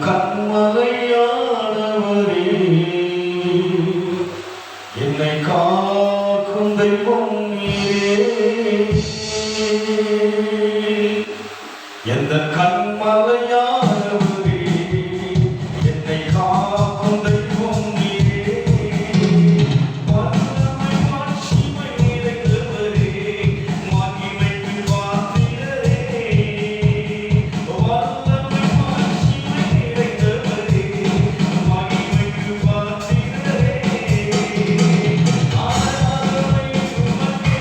கண்மலையானவரே, என்னை காக்கும் தெய்வம் நீரே. எந்த கண்மலையானவரே, என்னை காக்கும் தெய்வம் நீரே. வல்லமை மாட்சிமை நிறைந்தவரே, மகிமைக்கு பாத்திரரே. வல்லமை மாட்சிமை நிறைந்தவரே, மகிமைக்கு பாத்திரரே. ஆராதனை உமக்கே,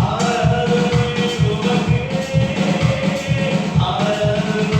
ஆராதனை உமக்கே, ஆராதனை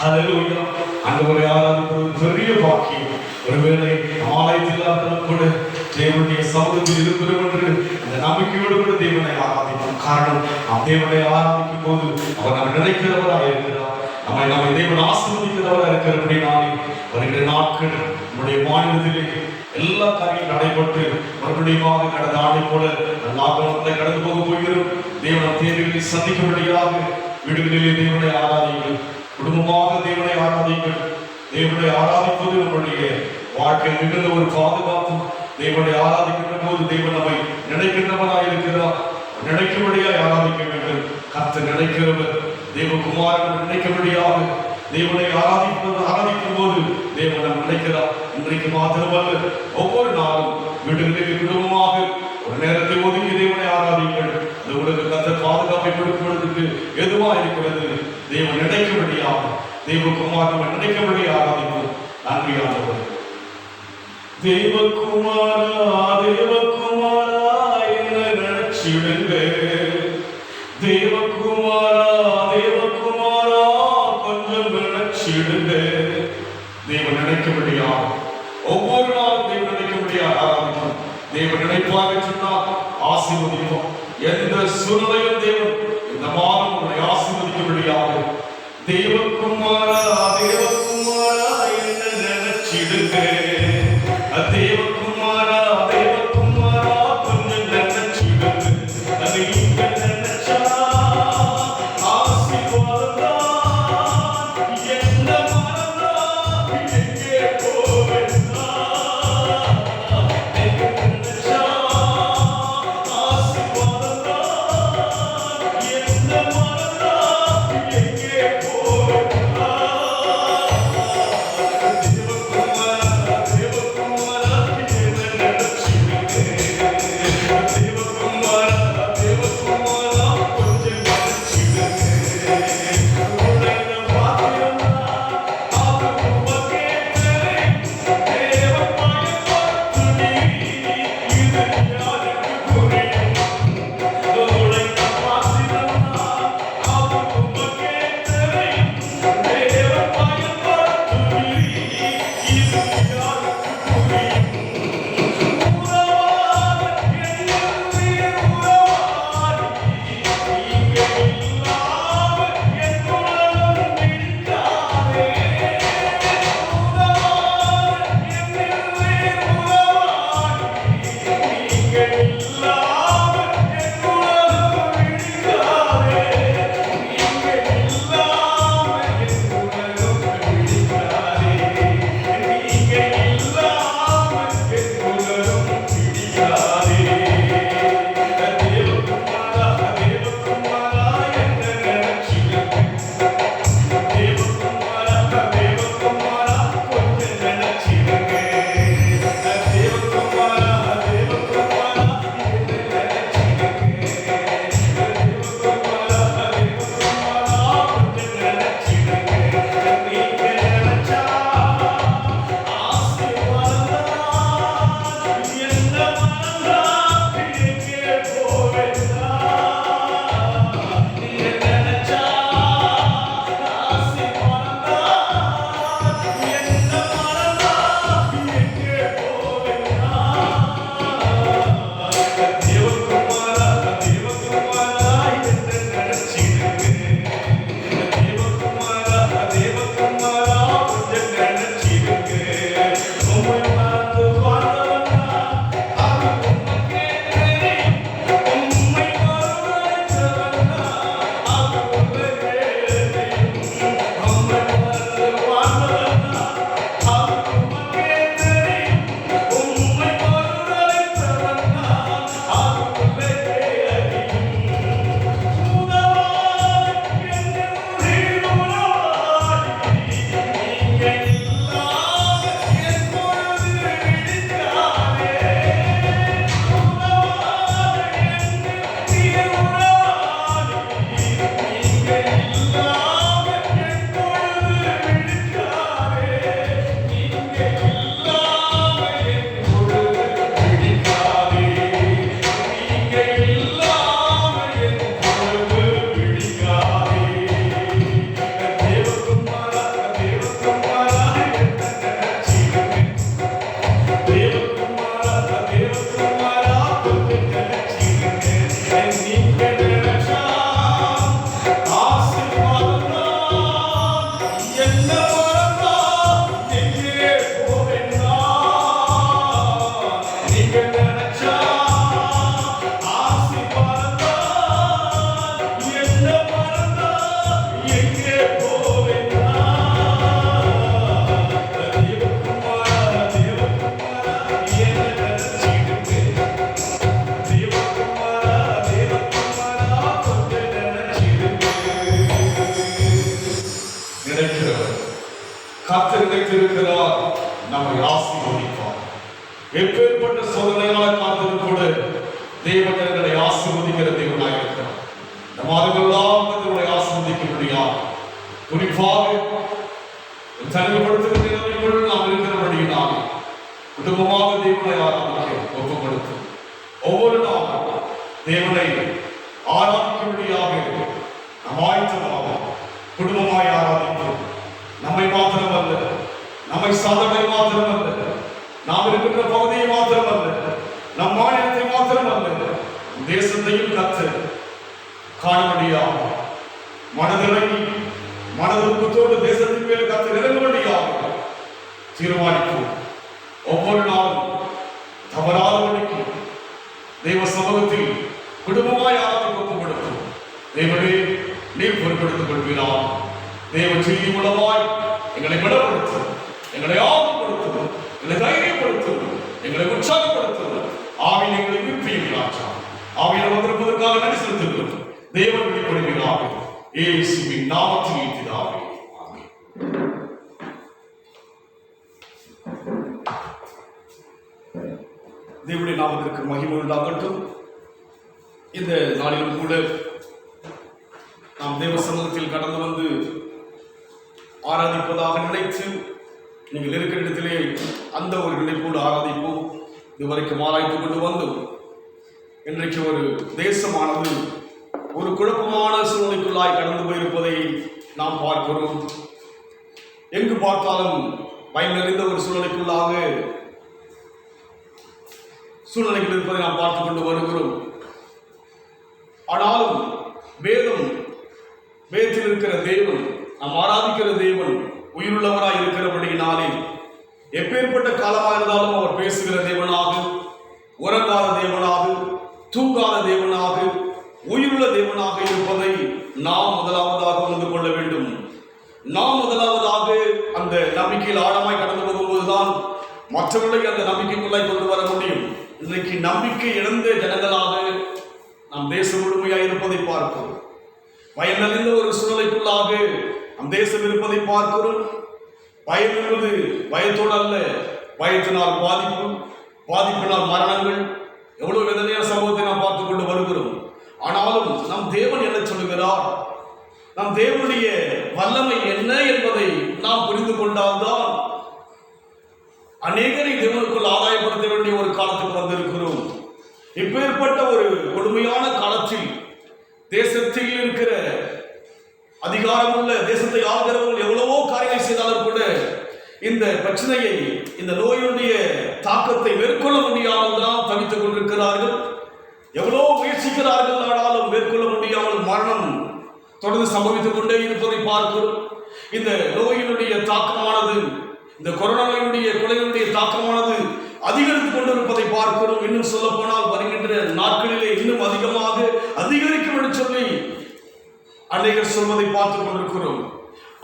ஹல்லேலூயா. ஆண்டவரை ஆராதிப்பது பெரிய பாக்கியம். ஒருவேளை ஆலயத்தில் கூட தேவனுடைய சமூகத்தில் இருக்கிறோம் என்று இந்த நம்பிக்கையோடு கூட தேவனை ஆராதிப்போம். காரணம், நாம் தேவனை ஆராதிக்கும் போது அவர் நம்ம நினைக்கிறவராக இருக்கிறார். நம்மை தேவன் ஆசீர்வதிக்கிறவராக இருக்கிறபடினாலே வருகிற நாட்கள் நம்முடைய மாநிலத்திலே எல்லா காரியம் நடைபெற்று மறுபடியும் கடந்த ஆண்டை போல லாபத்தை கடந்து போக போகிறோம். தேவன் தேவைகளை சந்திக்கும்படியாக வீடுகளிலே தேவனை ஆராதிங்கள், குடும்பமாக தேவனை ஆராதிங்கள். தேவனை ஆராதிப்பது நம்முடைய வாழ்க்கையில் மிகுந்த ஒரு பாதுகாப்பு. தேவனை ஆராதிக்கின்ற போது தேவன் நம்மை நினைக்கின்றவராய் இருக்கிறார். நினைக்கும்படியாய் ஆராதிக்க வேண்டும். கர்த்தர் நினைக்கிறவர். தேவகுமாரன் நினைக்கும்படியாக தேவனை ஆராதிக்கும் போது தேவன் நம்ம நினைக்கிறார். இன்றைக்கு மாத்திரமல்ல, ஒவ்வொரு நாளும் வீடுகளில் குடும்பமாக ஒரு நேரத்தை ஒதுக்கி தேவனை ஆராதிங்கள். அது உங்களுக்கு கர்த்தர் பாதுகாப்பை கொடுப்பதற்கு எதுவா இருக்கிறது. தேவன் நினைக்கும்படியாக தேவகுமாரன் நினைக்கும்படி ஆராதிப்போம். நன்றியானவர். தேவகுமாரா தேவகுமாரா என்ன நினைச்சிடுங்க. தேவகுமாரா தேவகுமாரா கொஞ்சம் நினைச்சிடுங்க. தேவன் நினைக்கும்படியா ஒவ்வொரு நாளும் தேவன் நினைக்கும்படியா ஆரம்பிக்கும். தேவன் நினைப்பாக சொன்னால் ஆசீர்வதிப்போம். எந்த சூழ்நிலையும் தேவன் இந்த மாதம் உங்களை ஆசீர்வதிக்கும்படியாக தேவகுமாரா தேவகுமாரா என்ன நினைச்சிடுங்க. தேவகுமாரா தேவகுமாரா கொஞ்சம் நினைச்சிடுங்க. அது இங்க நினைச்சா ஆசீர்வாதம். எந்த மனதா எங்கே போவேன்னா நினைச்சா ஆசீர்வாதம். எந்த மனதா எங்கே போவேன்னா வைத்திருக்கிறார், நம்மை ஆசீர்வதிப்பார். எப்பேற்பட்ட சோதனைகளை காத்திருக்கும் கூட தேவன் எங்களை ஆசீர்வதிக்கிற தேவனாய் இருக்கிறார். இந்த மாதங்களெல்லாம் எங்களை ஆசீர்வதிக்க முடியாது. குறிப்பாக தனிமைப்படுத்துகிற நிலைமைக்குள் நாம் இருக்கிறபடியினாலே குடும்பமாக தேவனை ஆராதிக்க ஒப்புக்கொடுத்து ஒவ்வொரு நாளும் தேவனை ஆராதிக்கும்படியாக நாம் ஆயத்தமாக குடும்பமாய் ஆராதிப்போம். நம்மை மாத்திரமல்ல, நம்மை சாதனை மாத்திரமல்ல, நாம் இருக்கின்ற பகுதியை மாத்திரமல்ல, நம் மாநிலத்தை மாத்திரமல்ல, தேசத்தையும் கற்று காணும்படியாக மனதிறங்கி மனதுக்கத்தோடு தேசத்தின் மேல் கற்று இறங்கும்படியாக தீர்மானிப்போம். ஒவ்வொரு நாளும் தவறாதபடிக்கு தெய்வ சமூகத்தில் குடும்பமாய் ஆராதிக்க ஒப்புக்கொடுக்கும். தேவனே, நீர் பொறுப்பெடுத்துக் கொள்வீராக. தேவ செய்தி மூலமாய் எங்களை பலப்படுத்தும், எங்களை ஆர்வப்படுத்தும், எங்களை தைரியப்படுத்தும், எங்களை உற்சாகப்படுத்தும். ஆவியில் எங்களை விரும்பியுள்ளாச்சா ஆவியில் வந்திருப்பதற்காக நன்றி செலுத்துகிறோம். தேவன் வெளிப்படுகிறார். இயேசுவின் நாமத்தில் பிதாவே, ஆமென். தேவனுடைய நாமத்திற்கு மகிமை உண்டாகட்டும். இந்த நாளிலும் கூட நாம் தேவ சமூகத்தில் கடந்து வந்து ஆராதிப்பதாக நினைத்து நீங்கள் இருக்கிற இடத்திலே அந்த ஒரு நினைப்போடு ஆராதிப்போம். இதுவரைக்கும் ஆராய்ந்து கொண்டு வந்தோம். இன்றைக்கு ஒரு தேசமானது ஒரு குழப்பமான சூழ்நிலைக்குள்ளாய் கடந்து போயிருப்பதை நாம் பார்க்கிறோம். எங்கு பார்த்தாலும் பயம் நிறைந்த ஒரு சூழ்நிலைகள் இருப்பதை நாம் பார்த்துக் கொண்டு வருகிறோம். ஆனாலும் வேதத்தில் இருக்கிற தேவன், நாம் ஆராதிக்கிற தேவன் உயிருள்ளவராய் இருக்கிறபடியினாலே எப்பேற்பட்ட காலமாக இருந்தாலும் அவர் பேசுகிற தேவனாக, உறங்காத தேவனாக, தூங்காத தேவனாக, உயிருள்ள தேவனாக இருப்பதை நாம் முதலாவதாக உணர்ந்து கொள்ள வேண்டும். நாம் முதலாவதாக அந்த நம்பிக்கையில் ஆழமாய் கடந்து போகும்போதுதான் மற்றவர்களை அந்த நம்பிக்கைக்குள்ளாய் கொண்டு வர முடியும். இன்றைக்கு நம்பிக்கை இழந்த ஜனங்களாக நாம் தேசம் முழுமையாக இருப்பதை பார்க்கிறோம். பயம் நிறைந்த ஒரு சூழ்நிலைக்குள்ளாக நம் தேசம் இருப்பதை பார்க்கிறோம். பயம் என்பது பயத்தோடு அல்ல, பயத்தினால் பாதிப்பினால் மரணங்கள், எவ்வளவு வேதனையான சம்பவத்தை நாம் பார்த்துக் கொண்டு வருகிறோம். ஆனாலும் நம் தேவன் என்ன சொல்லுகிறார், நம் தேவனுடைய வல்லமை என்ன என்பதை நாம் புரிந்து கொண்டால்தான் அநேகரை தேவனுக்குள் ஆதாயப்படுத்த வேண்டிய ஒரு காலத்துக்கு வந்திருக்கிறோம். இப்பேற்பட்ட ஒரு கொடுமையான காலத்தில் தேசத்தில் இருக்கிற அதிகாரம் உள்ள தேசத்தை ஆளுகிறவர்கள் எவ்வளவோ காரியங்களை செய்தாலும் கூட இந்த பிரச்சனையை, இந்த நோயுடைய தாக்கத்தை மேற்கொள்ள முடியாமல் தான் தவித்துக் கொண்டிருக்கிறார்கள். எவ்வளோ முயற்சிக்கிறார்கள், ஆனாலும் மேற்கொள்ள முடியாமல் மரணம் தொடர்ந்து சம்பவித்துக் கொண்டே இருப்பதை பார்க்கிறோம். இந்த நோயினுடைய தாக்கமானது, இந்த கொரோனா நோயினுடைய கொலையினுடைய தாக்கமானது அதிகரித்துக் கொண்டிருப்பதை பார்க்கிறோம். இன்னும் சொல்ல போனால் வருகின்ற நாட்களிலே இன்னும் அதிகமாக அதிகரிக்கும் என்று சொல்லி அநேகர் சொல்வதை பார்த்துக் கொண்டிருக்கிறோம்.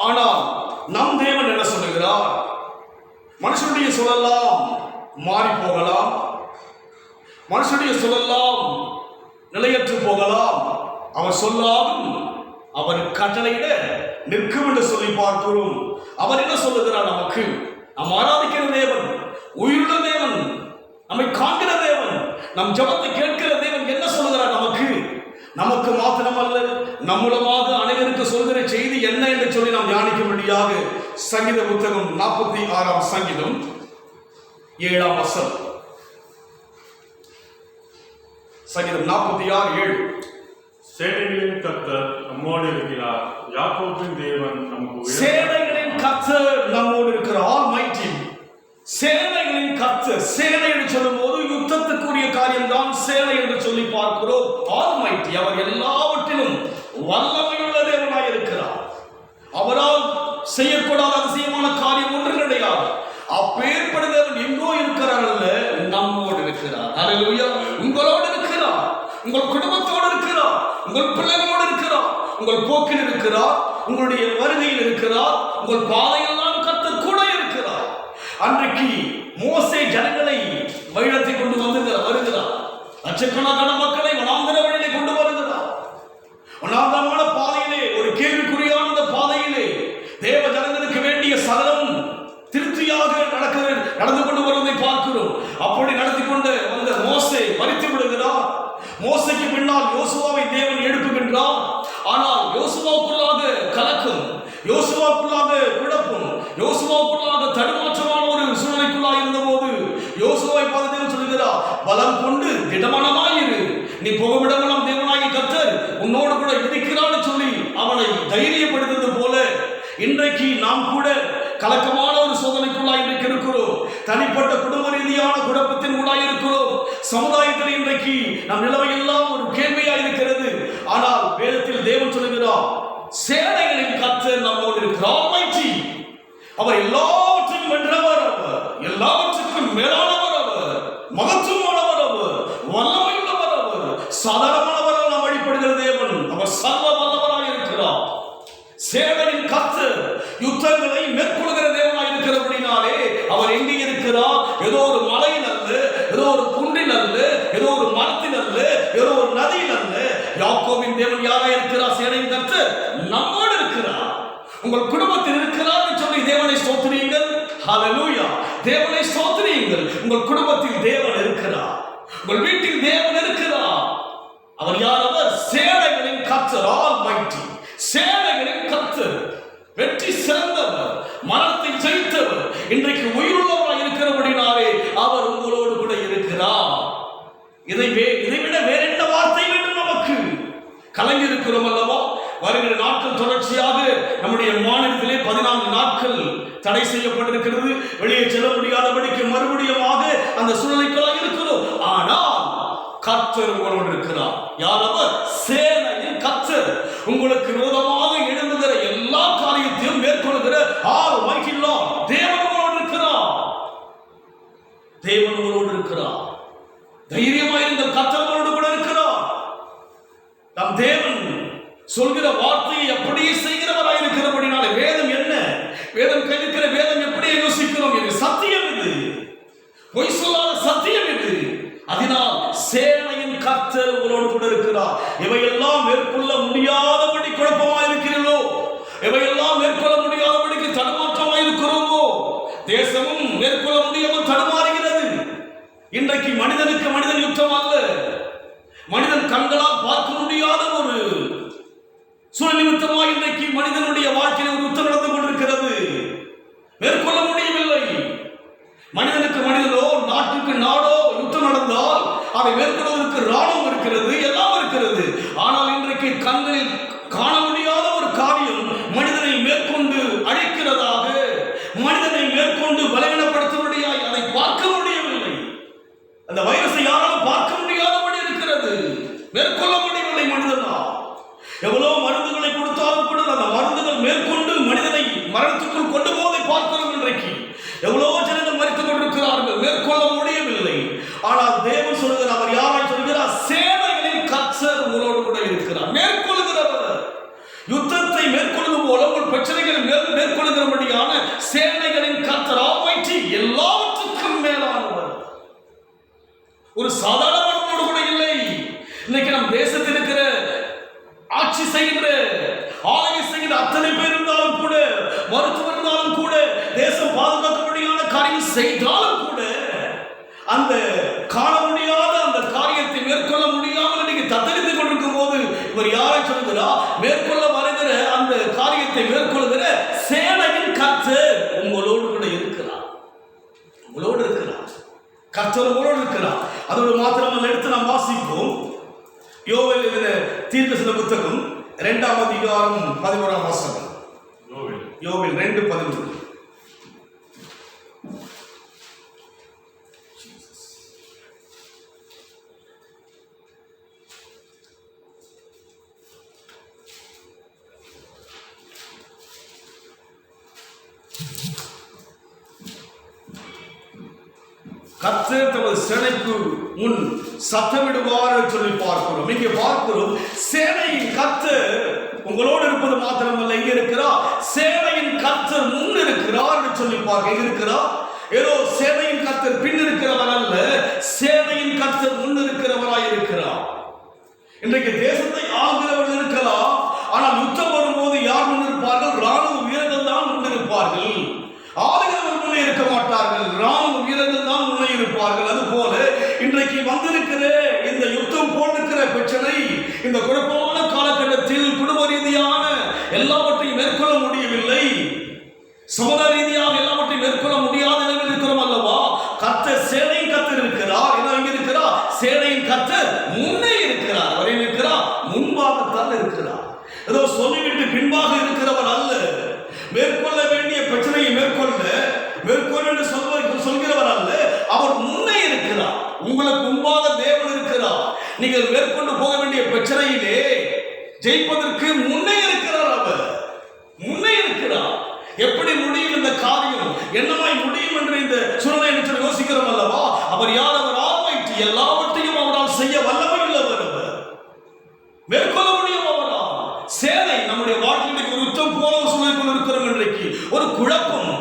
ஆனால் நம் தேவன் என்ன சொல்லுகிறார், மனுஷனுடைய சொல்லலாம் மாறி போகலாம், மனுஷனுடைய சொல்லலாம் நிலையற்று போகலாம், அவர் சொல்லாலும் அவர் கட்டளையிட நிற்கும் என்று சொல்லி பார்க்கிறோம். அவர் என்ன சொல்லுகிறார், நமக்கு நாம் ஆராதிக்கிற தேவன் உயிருள்ள தேவன், நம்மை காண்கிற தேவன், நம் ஜெபத்தை கேட்கிற தேவன் என்ன சொல்லுகிறார், நமக்கு மாத்திரமல்ல நம் மூலமாக அனைவருக்கு சொல்கிற செய்தி என்ன என்று சொல்லி நாம் தியானிக்கும்படியாக சங்கீத புத்தகம் 46ஆம் சங்கீதம் 7ஆம் வசனம். சங்கீதம் 46:7. சேனைகளின் கர்த்தர் நம்மோடு இருக்கிறார், யாக்கோபின் தேவன் நமக்கு. சேனைகளின் கர்த்தர் நம்மோடு இருக்கிறார். ஆல்மைட்டி. சேனைகளின் கர்த்தர். சேனை என்று சொல்லும் போது யுத்தத்துக்குரிய காரியம் தான் சேனை என்று சொல்லி பார்க்கிறோம். ஆல்மைட்டி, அவர் எல்லாவற்றிலும் வல்லமையுள்ள தேவனாய் இருக்கிறார். அவரால் செய்யக்கூடாத அதிசயமான காரியம் ஒன்று கிடையாது. அப்பேற்பட்ட தேவன் எங்கோ இருக்கிறார் அல்ல, நம்மோடு இருக்கிறார். அல்லேலூயா. உங்களோடு இருக்கிறார், உங்கள் குடும்பத்தோடு இருக்கிறார், உங்கள் பிள்ளைகளோடு இருக்கிறார், உங்கள் போக்கில் இருக்கிறார், உங்களுடைய வருகையில் இருக்கிறார், உங்கள் பாதையெல்லாம் கர்த்தர் கூட இருக்கிறார். அன்றைக்கு மோசே ஜனங்களை வழிநடத்தி கொண்டு வருகிறார். லட்சக்கணக்கான மக்களை வனாந்தர வழியிலே கொண்டு வருகிறார். வனாந்தரமான பாதையிலே, ஒரு கேள்விக்குறியான பாதையிலே தேவ ஜனங்களுக்கு வேண்டிய சகலம் நடந்து கொண்டு வருவதை பார்க்கிறோம். அப்படி நடத்தி கொண்டு வந்த மோசே மரித்து விடுகிறார். மோசைக்கு பின்னால் யோசுவாவை தேவன் எழுப்புகின்றார். ஆனால் யோசுவாவுக்குள்ளாக கலக்கம், யோசுவாவுக்குள்ளாக குழப்பம், யோசுவாவுக்குள்ளாக தடுமாற்றமான ஒரு சூழ்நிலைக்குள்ளாக இருந்த போது யோசுவாவை பார்த்து தேவன் சொல்லுகிறார், பலம் கொண்டு திடமனமாயிரு, நீ போகவிடமெல்லாம் தேவனாகி கர்த்தர் உன்னோடு கூட இருக்கிறான்னு சொல்லி அவனை தைரியப்படுத்துவது போல இன்றைக்கு நாம் கூட கலக்கமான ஒரு சோதனைக்குள்ளாய் இன்றைக்கு இருக்கிறோம். தனிப்பட்ட குடும்ப ரீதியான குழப்பத்தின் உள்ளாய் இருக்கிறோம். சமுதாயத்தில் இன்றைக்கு நம் நிலைமை எல்லாம் ஒரு கேள்வியா இருக்கிறது. ஆனால் வேதத்தில் தேவன் சொல்லுகிறார், சேனைகளின் கர்த்தர் நம்மோடு இருக்கிறார். அவர் எல்லாவற்றையும் வென்றவர், அவர் எல்லாவற்றுக்கும் மேலானவர், அவர் மகத்துவமானவர், அவர் வல்லமையுள்ளவர், அவர் சாதாரணமானவர். நாம் வழிபடுகிற தேவன் அவர் சர்வ வல்லவராய் இருக்கிறார். சேனைகளின் கர்த்தர் யுத்தங்களை மேற்கொள்கிற தேவனாய் இருக்கிறபடினாலே அவர் எங்கே இருக்கிறார்? ஏதோ ஒரு மலையில் அல்ல, ஏதோ ஒரு குன்றில் அல்ல, ஏதோ ஒரு மரத்தில் அல்ல, ஏதோ ஒரு நதியில் அல்ல. யாக்கோபின் தேவன் யாராய் இருக்கிறார்? சேனையின் கர்த்தர் நம்மோடு இருக்கிறார். உங்கள் குடும்பத்தில் இருக்கிறார் சொல்லி தேவனை ஸ்தோத்திரியுங்கள். ஹல்லேலூயா. தேவனை ஸ்தோத்திரியுங்கள். உங்கள் குடும்பத்தில் தேவன் இருக்கிறார், உங்கள் வீட்டில் தேவன் இருக்கிறார். அவர் யார்? அவர் சேனைகளின் கர்த்தர், ஆல்மைட்டி. சேனைகளின் கர்த்தர், வெற்றி சிறந்தவர், மரணத்தை ஜெயித்தவர், இன்றைக்கு உயிருள்ளவராய் இருக்கிறபடினாலே அவர் உங்களோடு கூட இருக்கிறார். இதை விட வேற என்ன வார்த்தை வேண்டும்? நமக்கு கலங்கி இருக்கிறோம் அல்லவா? வருகிற நாட்கள் தொடர்ச்சியாக நம்முடைய மாநிலத்திலே 14 நாட்கள் தடை செய்யப்பட்டிருக்கிறது. வெளியே செல்ல முடியாதபடிக்கு மறுபடியும் அந்த சூழ்நிலைக்குள்ளாக இருக்கிறோம். ஆனால் கர்த்தர் உங்களோடு இருக்கிறார். யார் அவர்? சேனையின் கர்த்தர். உங்களுக்கு விரோதமாக எழும்புகிற எல்லா காரியத்தையும் மேற்கொள்கிற ஆல்மைட்டி லார்ட் தேவன் உங்களோடு இருக்கிறார். தேவன் உங்களோடு இருக்கிறார். தைரியமாயிருங்கள், கர்த்தர் உங்களோடு கூட இருக்கிறார். நம் தேவன் சொல்கிற வார்த்தையை அப்படியே செய்கிறவராய் இருக்கிறபடினாலே வேதம் என்ன? வேதம் கழிக்கிற வேதம் எப்படியே யோசிக்கிறோம். இது சத்தியம், இது பொய் சொல்லாத சத்தியம் இது. அதனால் சேனையின் கர்த்தர் உங்களோடு கூட இருக்கிறார். இவையெல்லாம் மேற்கொள்ள முடியாதபடி குழப்பமாய் இருக்கிறீர்களோ, இவையெல்லாம் மேற்கொள்ள முடியாதபடிக்கு தடுமாற்றமாய் இருக்கிறோமோ, தேசமும் மேற்கொள்ள முடியாமல் தடுமாறுகிறது. இன்றைக்கு மனிதனுக்கு மனிதன் யுத்தம் அல்ல, மனிதன் கண்களால் பார்க்க முடியாத ஒரு சூழ்நிமித்தமாக இன்றைக்கு மனிதனுடைய வாழ்க்கையில் ஒரு யுத்தம் நடந்து கொண்டிருக்கிறது. மேற்கொள்ள முடியவில்லை. மனிதனுக்கு மனிதனோ, நாட்டுக்கு நாடோ யுத்தம் நடந்தால் அதை மேற்கொள்வதற்கு ராணுவம் இருக்கிறது, எல்லாம் இருக்கிறது. ஆனால் இன்றைக்கு கண்களில் காண முடியாத ஒரு காரியம் மனிதனை மேற்கொண்டு அழைக்கிறதாக, மனிதனை மேற்கொண்டு பலவீனப்படுத்தும்படியாய் அதை பார்க்க முடியவில்லை. அந்த வைரஸை யாராலும் பார்க்க முடியாதபடி இருக்கிறது. மேற்கொள்ள முடியவில்லை மனிதனா. எவ்வளவு மருந்துகளை கொடுத்தாலும் கூட அந்த மருந்துகள் மேற்கொண்டு மனிதனை மரணத்துக்குள் கொண்டு போவதை பார்க்கிறோம். இன்றைக்கு எவ்வளவோ ஜனங்கள் மரித்துக் கொண்டிருக்கிறார்கள், மேற்கொள்ள முடியவில்லை. ஆனால் தேவன் சொல்கிறார், அவர் யாராய் சொல்கிறார்? சேனைகளின் கர்த்தர் உங்களோடு கூட இருக்கிறார். மேற்கொள்கிறவர். யுத்தத்தை மேற்கொள்வது போல உங்கள் பிரச்சனைகளை மேற்கொள்கிறபடியான சேனைகளின் கர்த்தர், ஆல்மைட்டி, எல்லாவற்றுக்கும் மேலானவர். ஒரு சாதாரண கூட இல்லை. இன்னைக்கு நம் தேசத்தில் இருக்கிற ஆட்சி செய்கிற, ஆளுகை செய்கிற அத்தனை பேர் இருந்தாலும் கூட, மருத்துவர் இருந்தாலும் கூட, தேசம் பாதுகாக்கப்படியான காரியம் செய்தாலும் கூட, அந்த காண முடியாத அந்த காரியத்தை மேற்கொள்ள முடியாமல் இன்னைக்கு தத்தளித்துக் கொண்டிருக்கும் போது இவர் யாரை சொல்கிறார்? மேற்கொள்ள வருகிற அந்த காரியத்தை மேற்கொள்கிற சேனையின் கர்த்தர் உங்களோடு கூட இருக்கிறார். உங்களோடு இருக்கிறார். கர்த்தர் உங்களோடு இருக்கிறார். அதோடு மாத்திரமல்ல, எடுத்து நாம் வாசிப்போம். யோவேல் எழுதின தீர்க்கதரிசன புத்தகம் 2ஆம் அதிகாரம் 11ஆம் வசனம். யோவேல் 2:11. கர்த்தர் தமது சேனைக்கு முன் சத்தமிடுவார் சொல்லி பார்க்கிறோம். இங்கே பார்க்கிறோம், சேனையின் கர்த்தர் உங்களோடு இருப்பது மாத்திரமல்ல, இங்கே இருக்கிறார். சேனையின் கர்த்தர் முன் இருக்கிறார் என்று சொல்லி பார்க்க. எங்க இருக்கிறார்? ஏதோ சேனையின் கர்த்தர் பின் இருக்கிறவர் அல்ல, சேனையின் கர்த்தர் முன் இருக்கிறவராய் இருக்கிறார். இன்றைக்கு தேசத்தை ஆளுகிறவர்கள் இருக்கலாம், ஆனால் யுத்தம் வரும்போது யார் முன் இருப்பார்கள்? ராணுவ வீரர்கள் தான் முன் இருப்பார்கள். ஆளுகிறவர்கள் முன்னே இருக்க மாட்டார்கள். ராணுவ இந்த குழப்பமான காலகட்டத்தில் குடும்ப ரீதியான எல்லாவற்றையும் மேற்கொள்ள முடியவில்லை, சமுதாய ரீதியாக எல்லாவற்றையும் மேற்கொள்ள முடியாத நிலையில் இருக்கிறோம் அல்லவா? கர்த்தர் சேனையின் கர்த்தர் இருக்கிறார். என்ன இருக்கிறார்? சேனையின் கர்த்தர் முன்னே இருக்கிறார். அவர் இருக்கிறார், முன்பாகத்தான் இருக்கிறார். ஏதோ சொல்லிவிட்டு பின்பாக இருக்கிறவர் அல்ல. மேற்கொள்ள வேண்டிய பிரச்சனையை மேற்கொள்ள என்று சொல்கிறவர் அல்ல. அவர் முன்னே இருக்கிறார். உங்களுக்கு முன்பாக தேவன் இருக்கிறார். நீங்கள் மேற்கொண்டு போக வேண்டிய பிரச்சனையிலே ஜெயிப்பதற்கு முன்னே இருக்கிறார். அவர் முன்னே இருக்கிறார். எப்படி முடியும் இந்த காரியம், என்னமாய் முடியும் என்று இந்த சூழ்நிலை யோசிக்கிறோம் அல்லவா? அவர் யார்? அவர் ஆல்மைட்டி. எல்லாவற்றையும் அவரால் செய்ய வல்லவர் உள்ளவர். அவர் மேற்கொள்ள முடியும் அவரால். சேனை நம்முடைய வாழ்க்கையில் ஒரு யுத்தம் போல சூழ்நிலை இருக்கிறோம். இன்றைக்கு ஒரு குழப்பம்,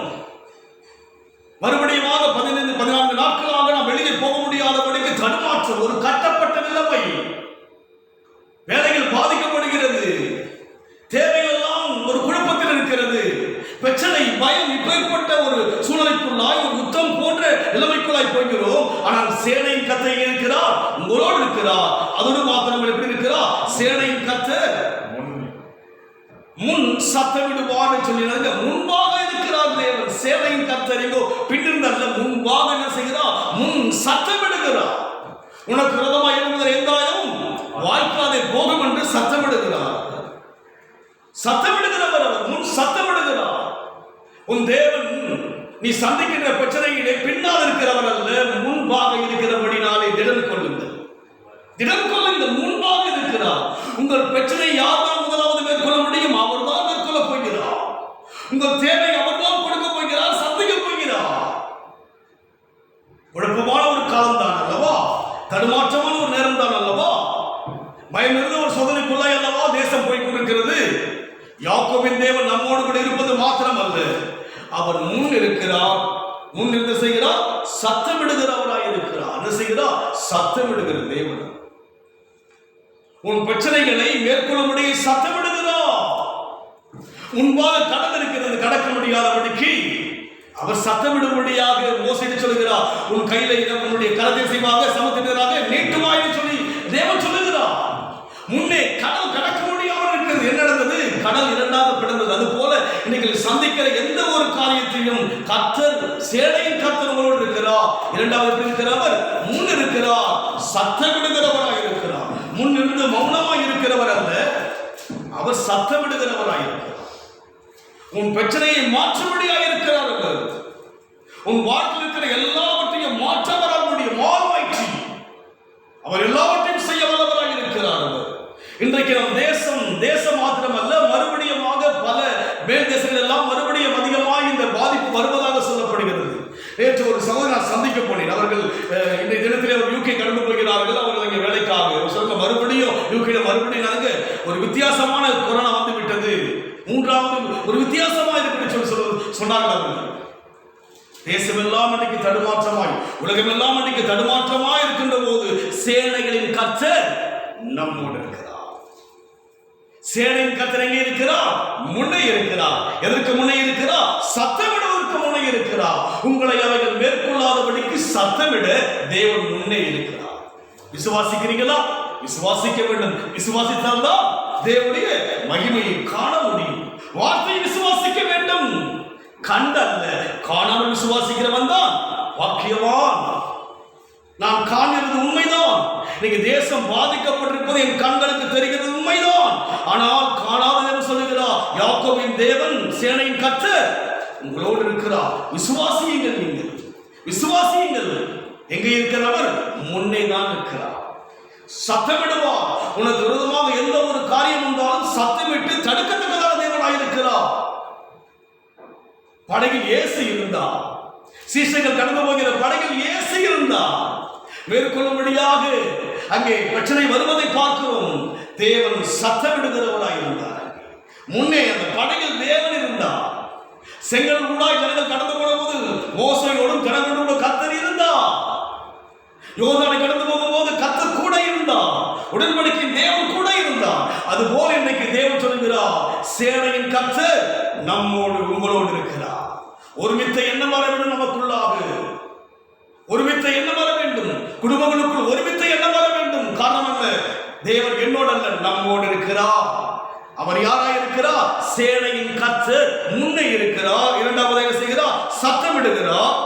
மறுபடியும் 14 நாட்களாக நாம் வெளியே போக முடியாதபடிக்கு தடுமாற்றம், ஒரு கட்டப்பட்ட நிலைமை, வேலைகள் பாதிக்கப்படுகிறது, தேவையெல்லாம் ஒரு குழப்பத்தில் இருக்கிறது, பிரச்சனை, பயம், இப்பேற்பட்ட ஒரு சூழ்நிலைக்குள்ளாய் ஒரு யுத்தம் போன்ற நிலைமைக்குள்ளாய் போகிறோம். ஆனால் சேனையின் கர்த்தர் இருக்கிறார், உங்களோடு இருக்கிறார். அதோடு மாத்திரம் எப்படி இருக்கிறார்? சேனையின் கர்த்தர் முன் சத்தமிடுவார் சொல்லினாங்க. முன்பாக இருக்கிறார் தேவன். சேனையின் கர்த்தர் எங்கோ பின்னிருந்தல்ல, முன்பாக என்ன செய்கிறார்? முன் சத்தமிடுகிறார். உனக்கு விரோதமாக எழுதுகிற எந்தாயும் வாய்க்காதே போகும் என்று சத்தமிடுகிறார். சத்தமிடுகிறவர் அவர், முன் சத்தமிடுகிறார். உன் தேவன் நீ சந்திக்கின்ற பிரச்சனையிலே பின்னால் இருக்கிறவர் அல்ல, முன்பாக இருக்கிறபடினாலே திடன் கொள்ளுங்கள். திடன் கொள்ளுங்கள், முன்பாக இருக்கிறார். உங்கள் பிரச்சனை யார்தான் முதலாவது மேற்கொள்ள முடியும்? அவர் தான் மேற்கொள்ள போகிறார். உங்கள் தேவை அவர் தான் கொடுக்க போகிறார், சந்திக்க போகிறார். குழப்பமான ஒரு காலம் தான் அல்லவா? தடுமாற்றமான ஒரு நேரம் தான் அல்லவா? பயம் இருந்த ஒரு சோதனைக்குள்ளாய் அல்லவா தேசம் போய் கொண்டிருக்கிறது. யாக்கோபின் தேவன் நம்மோடு கூட இருப்பது மாத்திரம் அல்ல, அவர் முன் இருக்கிறார். முன் இருந்து செய்கிறார், சத்தமிடுகிறவராய் இருக்கிறார். என்ன செய்கிறார்? சத்தமிடுகிற தேவன். உன் பிரச்சனைகளை மேற்கொள்ள முடிய சத்தமிடுகிறார். முன்பாக கடல் இருக்கிறது, கடக்க முடியாதபடிக்கு அவர் சத்தமிடும்படியாக மோசேக்கு சொல்லுகிறார், உன் கையில உன்னுடைய கரத்தை செய்வாக சமுத்திரராக நீட்டுவாய் சொல்லி தேவன் சொல்லுகிறார். முன்னே கடல் கடக்க முடியாமல் இருக்கிறது. என்ன நடந்தது? கடல் இரண்டாக பிளந்தது. அது போல இன்னைக்கு சந்திக்கிற எந்த ஒரு காரியத்தையும் கர்த்தர், சேனையின் கர்த்தர் உங்களோடு இருக்கிறார். இரண்டாவது இருக்கிறவர் முன் இருக்கிறார், சத்தமிடுகிறவராக இருக்கிறார். முன் இருந்து மௌனமாய் இருக்கிறவர் அல்ல, அவர் சத்தமிடுகிறவராக இருக்கிறார். உன் பிரச்சனையை மாற்றும்படியாக இருக்கிறார். அவர் உன் வாழ்க்கையில் இருக்கிற எல்லாவற்றையும் மாற்ற வர முடியும். அவர் எல்லாவற்றையும் செய்ய வல்லவராக இருக்கிறார். இன்றைக்கு நம் தேசம் மாத்திரமல்ல, மறுபடியுமாக பல மேல் தேசங்கள் எல்லாம் மறுபடியும் அதிகமாக இந்த பாதிப்பு வருவதாக சொல்லப்படுகிறது. நேற்று ஒரு சகோதரர் சந்திக்க போனேன். அவர்கள் இன்றைய தினத்திலே ஒரு யூகே கடந்து போகிறார்கள். அவர்கள் அங்கே வேலைக்காக சொல்ல மறுபடியும் யூகே மறுபடியும் நடக்க ஒரு வித்தியாசமான கொரோனா வந்து விட்டது, மூன்றாவது ஒரு வித்தியாசமா இருக்கு சொன்னார்கள். அவர்கள் தேசமெல்லாம் அன்றைக்கு தடுமாற்றமாய், உலகமெல்லாம் அன்றைக்கு தடுமாற்றமாய் இருக்கின்ற போது சேனைகளின் கர்த்தர் நம்மோடு இருக்கிறார். சேனையின் கர்த்தர் எங்கே இருக்கிறார்? முன்னே இருக்கிறார். எதற்கு முன்னே இருக்கிறார்? சத்தமிடுவதற்கு முன்னே இருக்கிறார். உங்களை அவைகள் மேற்கொள்ளாதபடிக்கு சத்தமிட தேவன் முன்னே இருக்கிறார். விசுவாசிக்கிறீங்களா? விசுவாசிக்க வேண்டும். விசுவாசித்தால் தான் தேவனுடைய மகிமையை காண முடியும். வார்த்தையை விசுவாசிக்க வேண்டும். கண்டல்ல, காணாமல் விசுவாசிக்கிறவன் தான் பாக்கியவான். நான் காண்கிறது உண்மைதான். இன்னைக்கு தேசம் பாதிக்கப்பட்டிருப்பது என் கண்களுக்கு தெரிகிறது உண்மைதான். ஆனால் காணாமல் என்று சொல்லுகிறார் யாக்கோபின் தேவன், சேனையின் கர்த்தர் உங்களோடு இருக்கிறார். விசுவாசியுங்கள். நீங்கள் விசுவாசியுங்கள். எங்கே இருக்கிறவர்? முன்னே தான் இருக்கிறார். சத்தமிடுவார். உனக்கு விரோதமாக எந்த ஒரு காரியம் வந்தாலும் சத்தமிட்டு தடுக்கத்தக்கதாக தேவனாய் இருக்கிறார். படகில் இயேசு இருந்தார். சீஷர்கள் கடந்து போகிற படகில் இயேசு இருந்தார். மேற்கொள்ளும்படியாக அங்கே பிரச்சனை வருவதை பார்க்கிறோம். தேவன் சத்தமிடுகிறவராய் இருந்தார். முன்னே அந்த படகில் தேவன் இருந்தார். செங்கல் ஊடாய் ஜனங்கள் கடந்து போகும்போது மோசேயோடும் ஜனங்களோடு கர்த்தர் இருந்தார். யோர்தானை கடந்து போகும்போது கர்த்தர் கூட இருந்தார். உடன்படிக்கை தேவன் கூட இருந்தார். அதுபோல இன்னைக்கு தேவன் சொல்கிறார், சேனையின் கர்த்தர் நம்மோடு உங்களோடு இருக்கிறார். ஒருமித்த எண்ணம் வர வேண்டும். நமக்குள்ளாக ஒருமித்த எண்ணம் வர வேண்டும். குடும்பங்களுக்குள் ஒருமித்த எண்ணம் வர வேண்டும். காரணம் என்ன? தேவன் என்னோடு அல்ல, நம்மோடு இருக்கிறார். அவர் யாராய் இருக்கிறார்? சேனையின் கர்த்தர் முன்னே இருக்கிறார். இரண்டாவது என்ன செய்கிறார்? சத்தமிடுகிறார்.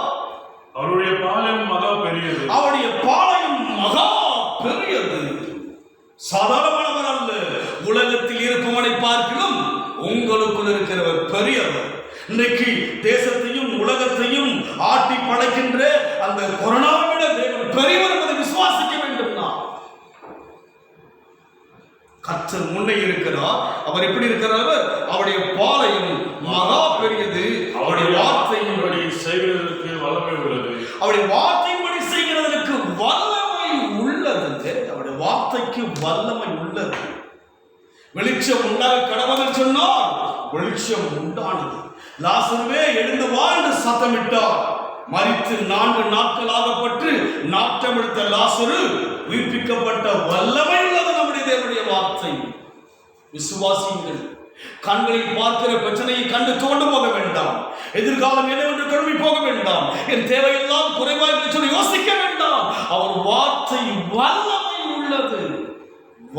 அவருடைய பாளையம் மகா பெரியது. அவருடைய பாளையம் மகா பெரியது. சாதாரணமானவர் அல்ல. உலகத்தில் இருப்பவனை பார்க்கிலும் உங்களுக்குள் இருக்கிறவர் பெரியவர். இன்றைக்கு தேசத்தையும் உலகத்தையும் ஆட்டி படைக்கின்ற அந்த கொரோனாவை விட தேவன் பெரியவர் என்பதை விசுவாசிக்க வேண்டும். நான் கர்த்தர் முன்னே இருக்கிறார். அவர் எப்படி இருக்கிறார்? அவருடைய பாளையம் மகா பெரியது. அவருடைய வார்த்தையின்படி செய்கிறதற்கு வல்லமை உள்ளது. அவருடைய வார்த்தையின்படி செய்கிறதற்கு வல்லமை உள்ளது. அவருடைய வார்த்தைக்கு வல்லமை உள்ளது. வெளிச்சம் உண்டாக கடவுள் சொன்னார், வெளிச்சம் உண்டானது. லாசருவே எழுந்து வா என்று சத்தமிட்டார். மரித்து 4 நாட்கள் ஆகப்பட்டு நாட்டம் எடுத்த லாசரு உயிர்ப்பிக்கப்பட்ட வல்லமை உள்ளது நம்முடைய தேவனுடைய வார்த்தை. விசுவாசியுங்கள். கண்களில் பார்க்கிற பிரச்சனையை கண்டு தோண்டு போக வேண்டாம். எதிர்காலம் என்னவென்று கழுவி போக வேண்டாம். என் தேவையெல்லாம் குறைவாக சொல்லி யோசிக்க வேண்டாம். அவர் வார்த்தை வல்லமை உள்ளது.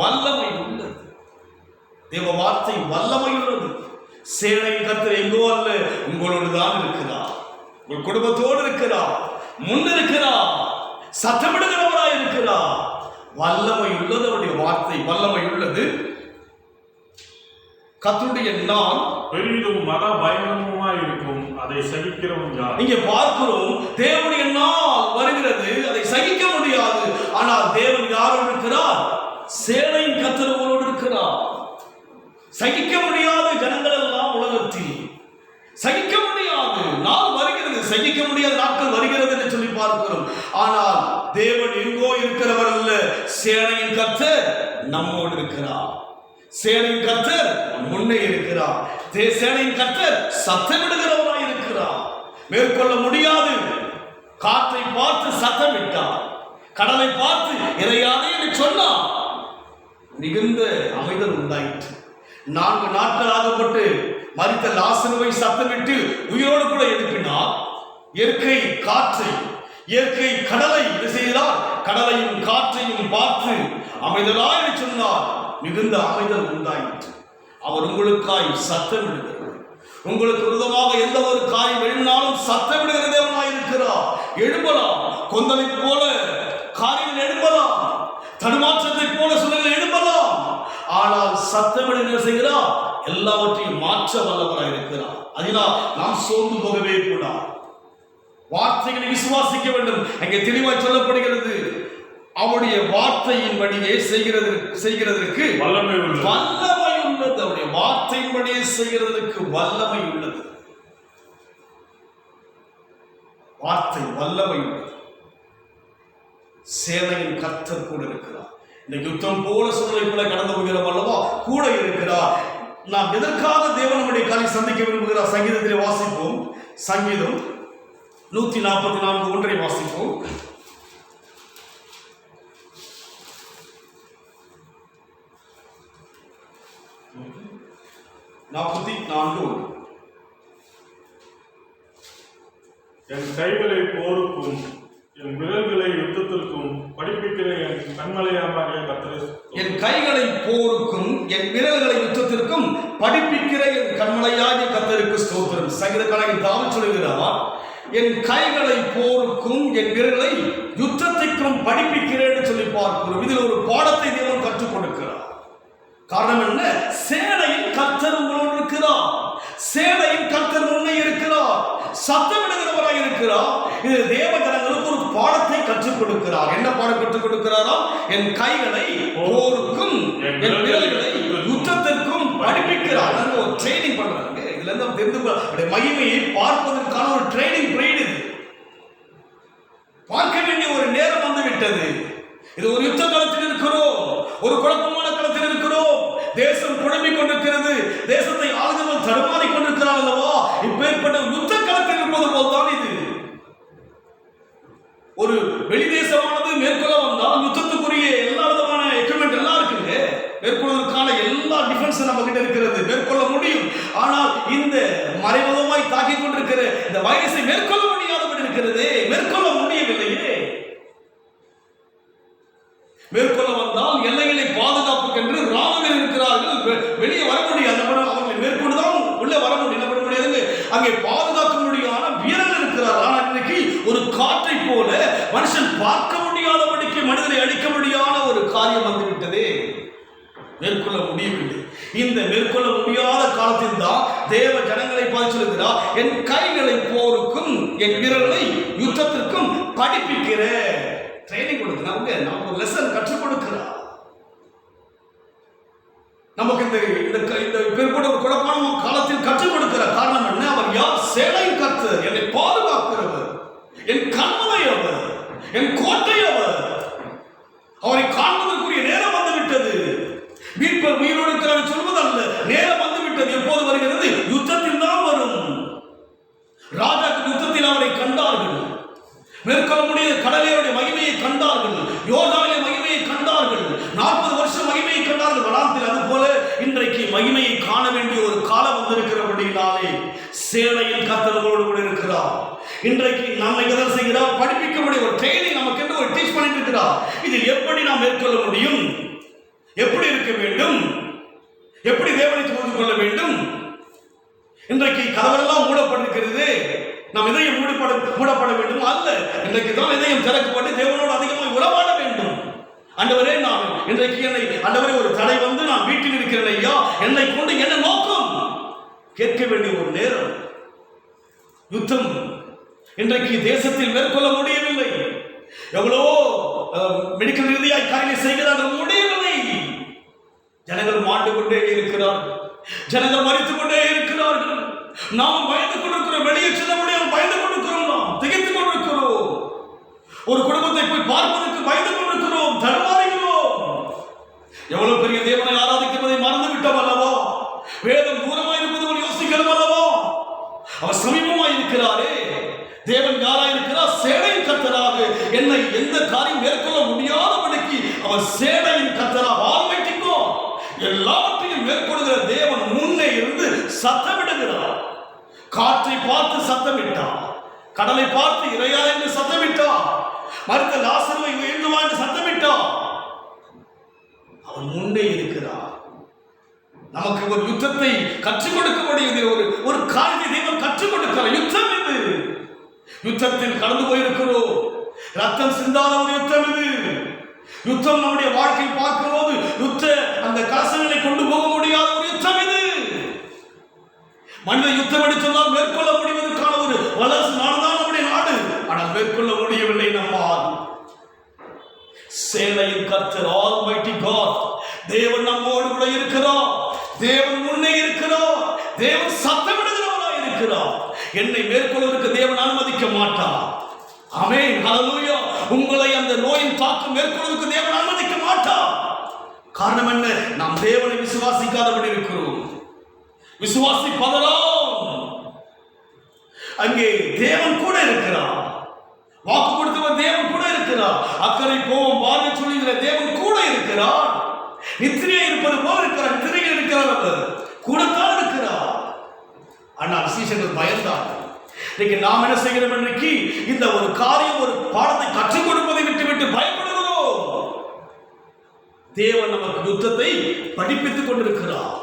வல்லமை உள்ளது. தேவ வார்த்தை வல்லமை உள்ளது. சேனையின் கர்த்தர் எங்கோ அல்ல, உங்களோடு தான் இருக்கிறார். உங்கள் குடும்பத்தோடு இருக்கிறார். முன்னிருக்கிறார். சத்தமிடுகிறவராய் இருக்கிறார். வல்லமை உள்ளது. அவருடைய வார்த்தை வல்லமை உள்ளது. கர்த்தருடைய நாள் பெரிதும் மகா பயங்கரமாய் இருக்கும். அதை சகிக்கிறவன் யார்? இங்கே பார்க்கிறோம், தேவனுடைய நாள் வருகிறது. அதை சகிக்க முடியாது. ஆனால் தேவன் யாரோடு இருக்கிறார்? சேனையின் கர்த்தர் உங்களோடு இருக்கிறார். சகிக்க முடியாத ஜனங்கள் எல்லாம் உலகத்தில் சகிக்க முடியாது. நாள் வருகிறது, சகிக்க முடியாத நாட்கள் வருகிறது என்று சொல்லி பார்க்கிறோம். ஆனால் தேவன் எங்கோ இருக்கிறவர் அல்ல. சேனையின் கர்த்தர் நம்மோடு இருக்கிறார். சேனையின் கர்த்தர் முன்னே இருக்கிறார். சேனையின் கர்த்தர் சத்தமிடுகிறவராய் இருக்கிறார். மேற்கொள்ள முடியாது. காற்றை பார்த்து சத்தமிட்டார். கடலை பார்த்து இறையாதே என்று சொன்னார். மிகுந்த அமைதல் உண்டாயிற்று. 4 நாட்கள் ஆகப்பட்டு மரித்த லாசருவை சத்தமிட்டு உயிரோடு கூட எழுப்பினார். இயற்கை காற்றை, இயற்கை கடலை செய்தார். கடலையும் காற்றையும் பார்த்து அமைதலாய் சொன்னார். மிகுந்த அமைதல் உண்டாயிற்று. அவர் உங்களுக்காய் சத்தமிடுகிறார். உங்களுக்கு விரோதமாக எந்த ஒரு காரியம் எழுப்பினாலும் சத்தமிடுகிற தேவனாய் இருக்கிறார். எழும்பலாம். கொந்தளிப்பு போல காரியங்கள் எழும்பலாம். தடுமாற்றத்தை போல சூழ்நிலை எழும்பலாம். ஆனால் சத்தமிடுகிற செய்கிறார். எல்லாவற்றையும் மாற்ற வல்லவராய் இருக்கிறார். அதனால் நாம் சோர்ந்து போகவே கூடாது. வார்த்தைகளை விசுவாசிக்க வேண்டும். அங்கே தெளிவாய் சொல்லப்படுகிறது, அவருடைய வார்த்தையின்படியே செய்கிறதற்கு வல்லமை உள்ளது. வல்லமை உள்ளது. அவருடைய வார்த்தையின்படியே செய்கிறதற்கு வல்லமை உள்ளது. வார்த்தை வல்லமை உள்ளது. சேனையின் கர்த்தர் கூட இருக்கிறார். இந்த யுத்தம் போல சூழ்நிலை கூட கடந்து போகிறோம் அல்லவா, கூட இருக்கிறார். நாம் எதற்காக தேவனுடைய காலை சந்திக்க விரும்புகிறார்? சங்கீதத்திலே வாசிப்போம். சங்கீதம் 144:1 வாசிப்போம். என் கைகளை போருக்கும் என் விரல்களை யுத்தத்திற்கும் படிப்பிக்கிற என் கண்மலையாகிய கர்த்தரை. என் கைகளை போருக்கும் என் விரல்களை யுத்தத்திற்கும் படிப்பிக்கிற என் கண்மலையாகிய கர்த்தருக்கு ஸ்தோத்திரம். சங்கீதக்காரன் தாவீது சொல்கிறார், என் கைகளை போருக்கும் என் விரல்களை யுத்தத்திற்கும் படிப்பிக்கிறேன் என்று சொல்லி பார்க்கிறோம். இதில் ஒரு பாடத்தை தேவன் கற்றுக் கொடுக்கிறார். காரணம் என்ன? சேனையின் கர்த்தர் உங்களோடு இருக்கிறார். சேனையின் கர்த்தர் முன்னே இருக்கிறார். சத்தமிடுகிறவராய் இருக்கிறார். இது தேவ ஜனங்களுக்கு ஒரு பாடத்தை கற்றுக் கொடுக்கிறார். என்ன பாடம் கற்றுக் கொடுக்கிறாரோ? என் கைகளை போருக்கும் என் விரல்களை யுத்தத்திற்கும் படிப்பிக்கிறார். ஒரு ட்ரைனிங் பண்றாங்க. இதுல இருந்து தெரிந்து மகிமையை பார்ப்பதற்கான ஒரு ட்ரைனிங் பீரியட் இது. பார்க்க வேண்டிய ஒரு நேரம் வந்து விட்டது. இது ஒரு யுத்த களத்தில் இருக்கிறோம். ஒரு குழப்பமான களத்தில் இருக்கிறோம். தேசம் குழம்பிக் கொண்டிருக்கிறது. தேசத்தை ஆளுநர்கள் தடுமாறிக் கொண்டிருக்கிறார் அல்லவா? இப்பேற்பட்ட யுத்த களத்தில் இருப்பது போல்தான் இது. ஒரு வெளி தேசமானது மேற்கொள்ள வந்தால் யுத்தத்துக்குரிய எல்லா விதமான எக்யூப்மெண்ட் எல்லாம் இருக்குங்க. மேற்கொள்வதற்கான எல்லா டிஃபென்ஸ் நம்ம கிட்ட இருக்கிறது. மேற்கொள்ள முடியும். ஆனால் இந்த மறைமுகமாய் தாக்கிக் கொண்டிருக்கிற இந்த வைரஸை மேற்கொள்ள முடியாதபடி இருக்கிறது. மேற்கொள்ள முடியவில்லையே. மேற்கொள்ள வந்தால் எல்லைகளை பாதுகாப்புக்கென்று ராணுவ போல மனுஷன் பார்க்க முடியாதபடிக்கு மனிதனை அழிக்க முடியாத ஒரு காரியம் வந்துவிட்டதே, மேற்கொள்ள முடியவில்லை. இந்த மேற்கொள்ள முடியாத காலத்தில் தான் தேவ ஜனங்களை பார்த்து சொல்கிறார், என் கைகளை போருக்கும் என் விரல்களை யுத்தத்திற்கும் படிப்பிக்கிற ட்ரைனிங் கொடுக்கிறாங்க. நமக்கு ஒரு லெசன் கற்றுக் கொடுக்கிறார். நமக்கு இந்த பிற்பட ஒரு குழப்பமான காலத்தில் கற்றுக் கொடுக்கிற காரணம் என்ன? அவர் யார்? சேனையின் கர்த்தர், என்னை பாதுகாக்கிறவர், என் கண்மலை அவர், என் கோட்டை அவர். அவரை காண்பதற்குரிய நேரம் வந்துவிட்டது. மீட்பர் உயிரோடு இருக்கிறார் சொல்வதல்ல, நேரம் வந்துவிட்டது. எப்போது வருகிறது? யுத்தத்தில் தான் வரும். ராஜாக்கள் யுத்தத்தில் அவரை கண்டார்கள். மேற்கொள்ள முடியாத கடலையுடைய மகிமையை கண்டார்கள், யோர்தானிலே மகிமையை கண்டார்கள், 40 வருஷம் மகிமையை கண்டார்கள் வனாந்திரத்தில். அதுபோல இன்றைக்கு மகிமையை காண வேண்டிய ஒரு காலம் வந்திருக்கிறபடினாலே சேனையின் கர்த்தரோடு கூட இருக்கிறார். இன்றைக்கு நம்மை எதை செய்கிறார்? படிப்பிக்க முடியும். ஒரு ட்ரைனிங் நமக்கு என்று ஒரு டீச் பண்ணிட்டு இருக்கிறார். இதில் எப்படி நாம் மேற்கொள்ள முடியும்? எப்படி இருக்க வேண்டும்? எப்படி தேவனை புரிந்து கொள்ள வேண்டும்? இன்றைக்கு கதவெல்லாம் மூடப்பட்டிருக்கிறது. நாம் இதயம் மூடப்பட வேண்டும் அல்ல. இன்றைக்கு தான் இதயம் திறக்கப்பட்டு தேவனோடு அதிகமாக உறவாட வேண்டும். ஆண்டவரே, நான் இன்றைக்கு என்னை ஆண்டவரே ஒரு தடை வந்து நான் வீட்டில் இருக்கிறேன் ஐயா, என்னை கொண்டு என்ன நோக்கம் கேட்க வேண்டிய ஒரு நேரம். யுத்தம் இன்றைக்கு தேசத்தில் மேற்கொள்ள முடியவில்லை. எவ்வளவோ மெடிக்கல் ரீதியாக காரியங்களை செய்கிறார்கள், முடியவில்லை. ஜனங்கள் மாண்டு கொண்டே இருக்கிறார்கள், ஜனங்கள் மறித்துக் கொண்டே இருக்கிறார்கள். நாம் பயந்து கொண்டிருக்கிறோம். வெளியே செல்ல முடியாமல் பயந்து கொண்டிருக்கிறோம். நாம் திகைத்துக் கொண்டிருக்கிறோம். ஒரு குடும்பத்தை போய் பார்ப்பதற்கு பயந்து கொண்டிருக்கிறோம், தடுமாறுகிறோம். எவ்வளவு பெரிய தேவனை ஆராதிக்கிறதை மறந்து விட்டோம் அல்லவா? வேதம் தூரமாய் இருப்பது போல் யோசிக்கிறோம் அல்லவா? அவர் சமீபமாய் இருக்கிறாரே. தேவன் யாராய் இருக்கிறார்? சேனையின் கர்த்தராக. என்னை எந்த காரியம் மேற்கொள்ள முடியாதபடிக்கு அவர் சேனையின் கர்த்தராக ஆல்மைட்டிக்கோ எல்லாவற்றையும் மேற்கொள்கிற தேவன் முன்னே இருந்து சத்தமிடுகிறார். காற்றை பார்த்து சத்தமிட்டார், கடலை பார்த்து இறையா என்று சத்தமிட்டார், மருத்த லாசருவை எழுந்துவா என்று சத்தமிட்டார். அவர் முன்னே இருக்கிறார். நமக்கு ஒரு யுத்தத்தை கற்றுக் கொடுக்கக்கூடிய ஒரு காரியத்தை தேவன் கற்றுக் கொடுக்கிறார். யுத்தம் இது. யுத்தத்தில் கடந்து போயிருக்கிறோம். ரத்தம் சிந்தாத ஒரு யுத்தம் இது. யுத்தம் நம்முடைய வாழ்க்கை பார்க்கும்போது அந்த கலசங்களை கொண்டு போக முடியாத ஒரு யுத்தம் இது. மனித யுத்தம் என்று சொன்னால் மேற்கொள்ள முடிவதற்கான ஒரு வளர்ச்சி நாடுதான் நம்முடைய நாடு. ஆனால் மேற்கொள்ள முடியவில்லை நம்மால். சேனையின் கர்த்தர் ஆல்மைட்டி காட், தேவன் நம்மோடு கூட இருக்கிறார். தேவன் முன்னே இருக்கிறார். தேவன் சத்தமிடுகிறவராய் இருக்கிறார். என்னை மேற்கொள்வதற்கு தேவன் அனுமதிக்க மாட்டார். ஆமென், ஹல்லேலூயா. உங்களை அந்த நோயின் தாக்கம் மேற்கொள்வதற்கு தேவன் அனுமதிக்க மாட்டார். காரணம் என்ன? நாம் தேவனை விசுவாசிக்காதபடி இருக்கிறோம். விசுவாசிப்பதெல்லாம் அங்கே தேவன் கூட இருக்கிறார். வாக்கு கொடுத்தவர் தேவன் கூட இருக்கிறார். அக்கறை போவோம் வார்த்தை சொல்லுகிற தேவன் கூட இருக்கிறார். நித்திரையா இருப்பது போல இருக்கிறார். நித்திரையில் இருக்கிறார், அவர் கூடத்தான் இருக்கிறார். ஆனால் சீஷர்கள் பயந்தார்கள். இன்னைக்கு நாம் என்ன செய்கிறோம்? இன்றைக்கு இந்த ஒரு காரியம், ஒரு பாடத்தை கற்றுக் கொடுப்பதை விட்டுவிட்டு பயப்படுகிறோம். தேவன் நமக்கு யுத்தத்தை படிப்பித்துக் கொண்டிருக்கிறார்,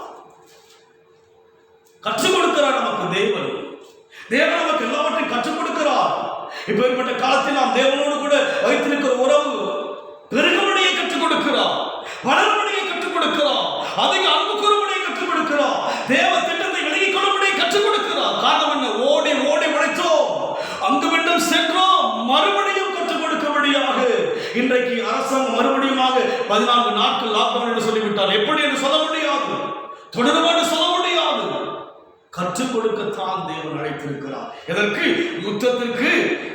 கற்றுக் கொடுக்கிறார். நமக்கு தேவன் நமக்கு எல்லாவற்றையும் கற்றுக் கொடுக்கிறார். இப்பேற்பட்ட காலத்தில் நாம் தேவனோடு கூட வைத்திருக்கிற உறவு பெருகும்படியை கற்றுக் கொடுக்கிறார், வளரும்படியை கற்றுக் கொடுக்கிறார், அதிக அன்பு கூறும்படியை கற்றுக் கொடுக்கிறார், தேவ திட்டத்தை விலகிக் கொள்ளும்படியை கற்றுக் கொடுக்கிறார். காரணம் என்ன? ஓடி ஓடி உழைத்தோம், அங்கு மீண்டும் சென்றோம், மறுபடியும் கற்றுக் கொடுக்கும்படியாக. இன்றைக்கு அரசாங்கம் மறுபடியுமாக 14 நாட்கள் லாக்டவுன் என்று சொல்லிவிட்டார். எப்படி என்று சொல்ல முடியாது, தொடர்பாடு சொல்ல முடியாது. கற்றுக் கொடுக்கத்தான் தேவன் அழைத்திருக்கிறார். எதற்கு? யுத்தத்திற்கு.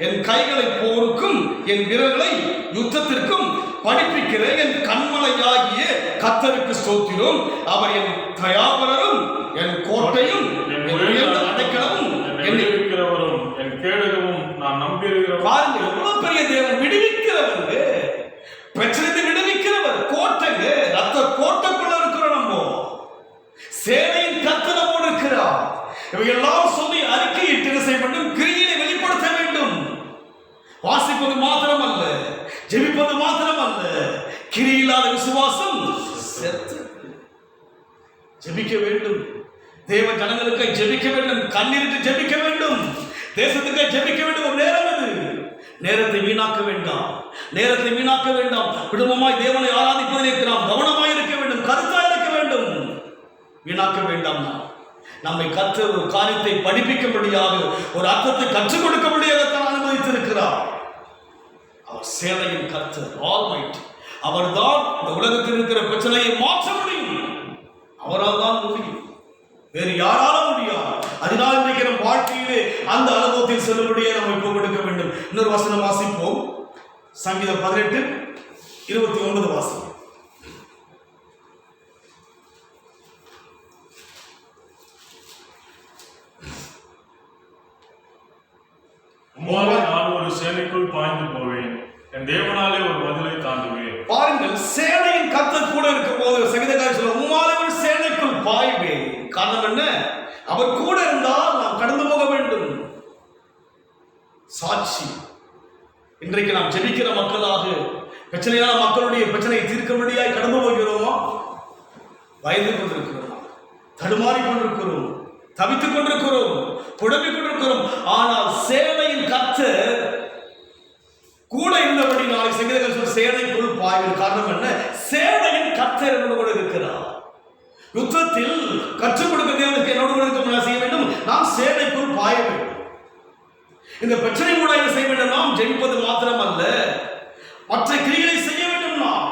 என் கைகளை போருக்கும் என் விரல்களை யுத்தத்திற்கும் படிப்பிக்கிற என் கண்மலையாகிய கர்த்தருக்கு ஸ்தோத்திரம். அவர் என் தயாபரரும் என் கோட்டையும் என் அடைக்கலமும் என்னை விடுவிக்கிறவரும் என் கேடகமும் நான் நம்பியிருக்கிறவரும். பாருங்க, எவ்வளவு பெரிய தேவன்! விடுவிக்கிறவர், பிரச்சனை விடுவிக்கிறவர், கோட்டைங்க. ரத்த கோட்டைக்குள்ள இருக்கிறோம். நம்ம சேனையின் கர்த்தர் நம்மோடு இருக்கிறார். இவையெல்லாம் சொல்லி அறிக்கையிட்டு செய்யப்படும், கிரியை வெளிப்படுத்த வேண்டும். வாசிப்பது மாத்திரம் அல்ல, ஜெபிப்பது மாத்திரம் அல்ல. கிரியில்லாத விசுவாசம் செத்து. ஜெபிக்க வேண்டும். தேவ ஜனங்களுக்கு ஜெபிக்க வேண்டும். கண்ணீருக்கு ஜெபிக்க வேண்டும். தேசத்துக்கு ஜெபிக்க வேண்டும். ஒரு நேரம் இது. நேரத்தை வீணாக்க வேண்டாம், நேரத்தை வீணாக்க வேண்டாம். குடும்பமாய் தேவனை ஆராதிப்பதிலே நாம் கவனமாய் இருக்க வேண்டும், கருத்தாய் இருக்க வேண்டும். வீணாக்க வேண்டாம். நம்மை கர்த்தர் ஒரு காரியத்தை படிப்பிக்கும்படியாக, ஒரு அர்த்தத்தை கற்றுக் கொடுக்கும்படியாக தான் அனுமதித்திருக்கிறார். அவர் சேனையின் கர்த்தர், ஆல்மைட்டி. அவர்தான் இந்த உலகத்தில் இருக்கிற பிரச்சனையை மாற்ற முடியும். அவரால் தான் முடியும், வேறு யாராலும் முடியாது. அதனால் இன்றைக்கு நம் வாழ்க்கையிலே அந்த அனுபவத்தில் செல்லும்படியே நம்ம இப்போ கொடுக்க வேண்டும். இன்னொரு வசனம் வாசிப்போம். சங்கீதம் 18:29 வாசனம். உம்மாலே நான் ஒரு சேனைக்குள் பாய்ந்து போவேன், என் தேவனாலே ஒரு மதிலை தாண்டுவேன். பாருங்கள், சேனையின் கர்த்தர் கூட இருக்கும் போது சங்கீதக்காரர் சொல்ல, உம்மாலே ஒரு சேனைக்குள் பாய்வேன். காரணம் என்ன? அவர் கூட இருந்தால் நாம் கடந்து போக வேண்டும். சாட்சி. இன்றைக்கு நாம் ஜெபிக்கிற மக்களாக பிரச்சனையான மக்களுடைய பிரச்சனையை தீர்க்கும்படியாய் கடந்து போகிறோமா? பயந்து கொண்டிருக்கிறோம், தடுமாறி கொண்டிருக்கிறோம், தவித்துக் கொண்டிருக்கிறோம், புலம்பிக் கொண்டிருக்கிறோம். ஆனால் சேனையின் கர்த்தர் கூட இருந்தபடி நாளை சங்கீதக்காரர் சேனைக்குள் பாய்வேன். காரணம் என்ன? சேனையின் கர்த்தர் என்னோடு கூட இருக்கிறார். யுத்தத்தில் கற்றுக் கொடுக்க தேவனுக்கு என்னோடு கூட இருக்க செய்ய வேண்டும். நாம் சேனைக்குள் பாய வேண்டும். இந்த பிரச்சனை கூட என்ன செய்ய வேண்டும்? நாம் ஜெயிப்பது மாத்திரம் அல்ல, மற்ற கிரிகளை செய்ய வேண்டும், நாம்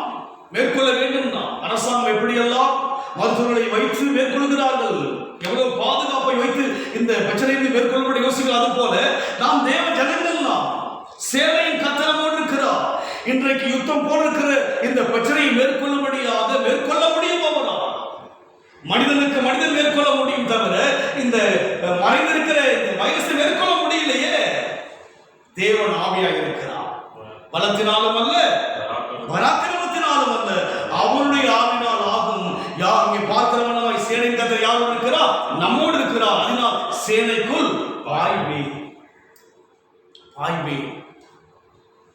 மேற்கொள்ள வேண்டும். நாம் அரசாங்கம் எப்படியெல்லாம் மருத்துவர்களை வைத்து மேற்கொள்கிறார்கள், எவ்வளவு பாதுகாப்பை வைத்து இந்த பிரச்சனையை மேற்கொள்ளப்பட யோசிக்கிறார். அது போல நாம் தேவ ஜனங்கள், நாம் சேனையின் கர்த்தரோடு இருக்கிறார். இன்றைக்கு யுத்தம் போல இருக்கிற இந்த பிரச்சனையை மேற்கொள்ளும்படியாக மேற்கொள்ள முடியும். அவரால் மனிதனுக்கு மனிதன் மேற்கொள்ள முடியும் தவிர இந்த மறைந்திருக்கிற இந்த வைரஸை மேற்கொள்ள முடியலையே. தேவன் ஆவியாக இருக்கிறார், பலத்தினாலும் அல்ல, பராக்கிரமத்தினாலும் அல்ல, அவருடைய ஆவினால் ஆகும். இங்கே பார்க்கிறவனாய் சேனையின் கர்த்தர் யாரோடு இருக்கிறார்? நம்மோடு இருக்கிறார். அதனால் சேனைக்குள் பாய்வேன்.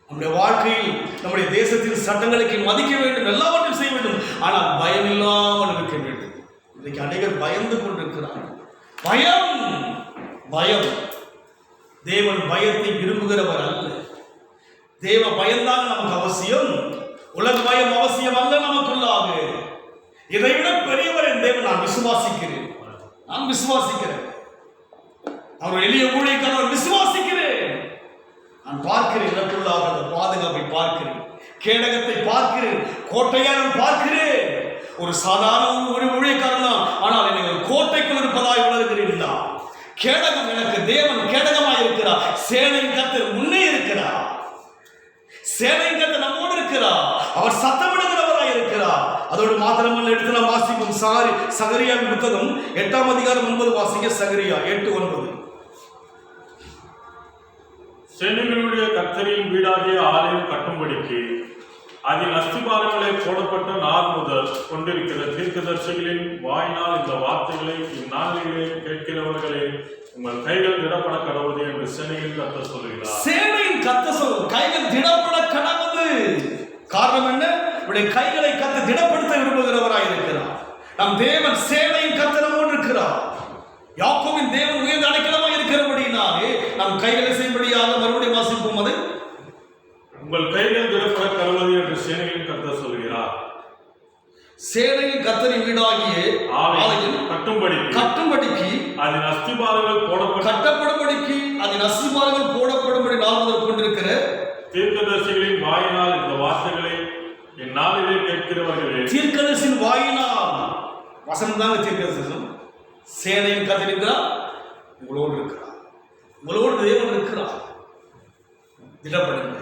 நம்முடைய வாழ்க்கையில், நம்முடைய தேசத்தின் சட்டங்களுக்கு மதிக்க வேண்டும், எல்லாவற்றையும் செய்ய வேண்டும். ஆனால் பயம் இல்லாமல் இருக்க வேண்டும். இன்னைக்கு அநேகர் பயந்து கொண்டிருக்கிறார்கள். பயம். தேவன் பயத்தை விரும்புகிறவர் அல்ல. தேவ பயம்தான் நமக்கு அவசியம். உலக பயம் அவசியம் அல்ல நமக்குள்ளாக. இதைவிட பெரியவர் என் தேவன். நான் விசுவாசிக்கிறேன். அவர் எளிய ஊழியக்காரர் விசுவாசிக்கிறேன். நான் பார்க்கிறேன், எனக்குள்ளாக அந்த பாதுகாப்பை பார்க்கிறேன், கேடகத்தை பார்க்கிறேன், கோட்டையை நான் பார்க்கிறேன். ஒரு சாதாரண ஒரு ஊழியக்காரன் தான், ஆனால் நீங்கள் கோட்டைக்குள் இருப்பதாய் உணர்கிறீர்களா? கேடகம் எனக்கு தேவன் கேடகமாய் இருக்கிறார். சேனையின் கர்த்தர் முன்னே இருக்கிறார். சேனையின் கர்த்தர் நம்மோடு இருக்கிறார். அவர் சத்தமிடுகிறவராய் இருக்கிறார். அதோடு மாத்திரமல்ல, எடுத்து நாம் வாசிப்போம். சகரியாவின் புத்தகம் 8ஆம் அதிகாரம் 9 வாசிக்க. சகரியா 8:9. சேனைகளுடைய கர்த்தரின் வீடாகிய ஆலயம் கட்டும்படிக்கு அதில் அஸ்திபாரங்களை போடப்பட்ட நாள் முதல் கொண்டிருக்கிற தீர்க்கதரிசிகளின் வாயினால் இந்த வார்த்தைகளை இந்நாளிலே கேட்கிறவர்களே, உங்கள் கைகள் திடப்பட கடவுது என்று சேனையின் கர்த்தர் சொல்கிறார். சேனையின் கர்த்தர் சொல்லும் கைகள் திடப்பட கடவுது. காரணம் என்ன? உடைய கைகளை கர்த்தர் திடப்படுத்த விரும்புகிறவராய் இருக்கிறார். நம் தேவன் சேனையின் கர்த்தர் நம்மோடு இருக்கிறார். யாக்கோபின் தேவன் உயர்ந்த அடைக்கலமாய் இருக்கிறபடினாலே நம் கைகளை செய்யும்படியாக மறுபடியும் வாசிப்போம். அது உங்கள் கைகள் திடப்பட கடவுது என்று சேனையின் கர்த்தர் சொல்கிறார். சேனையின் கர்த்தரின் வீடாகிய ஆலயம் கட்டும்படிக்கு அதன் அஸ்திபாரங்கள் கட்டப்படும்படிக்கு அதன் அஸ்திபாரங்கள் போடப்படும்படி நாள் முதல் கொண்டிருக்கிற தீர்க்கதரிசிகளின் வாயினால் இந்த வார்த்தைகளை இந்நாளிலே கேட்கிறவர்களே. தீர்க்கதரிசியின் வாயினால் வசனம் தாங்க தீர்க்கதரிசனம். சேனையின் கர்த்தர் இருக்கிறார், உங்களோடு இருக்கிறார், உங்களோடு தேவன் இருக்கிறார். திடப்படுங்க,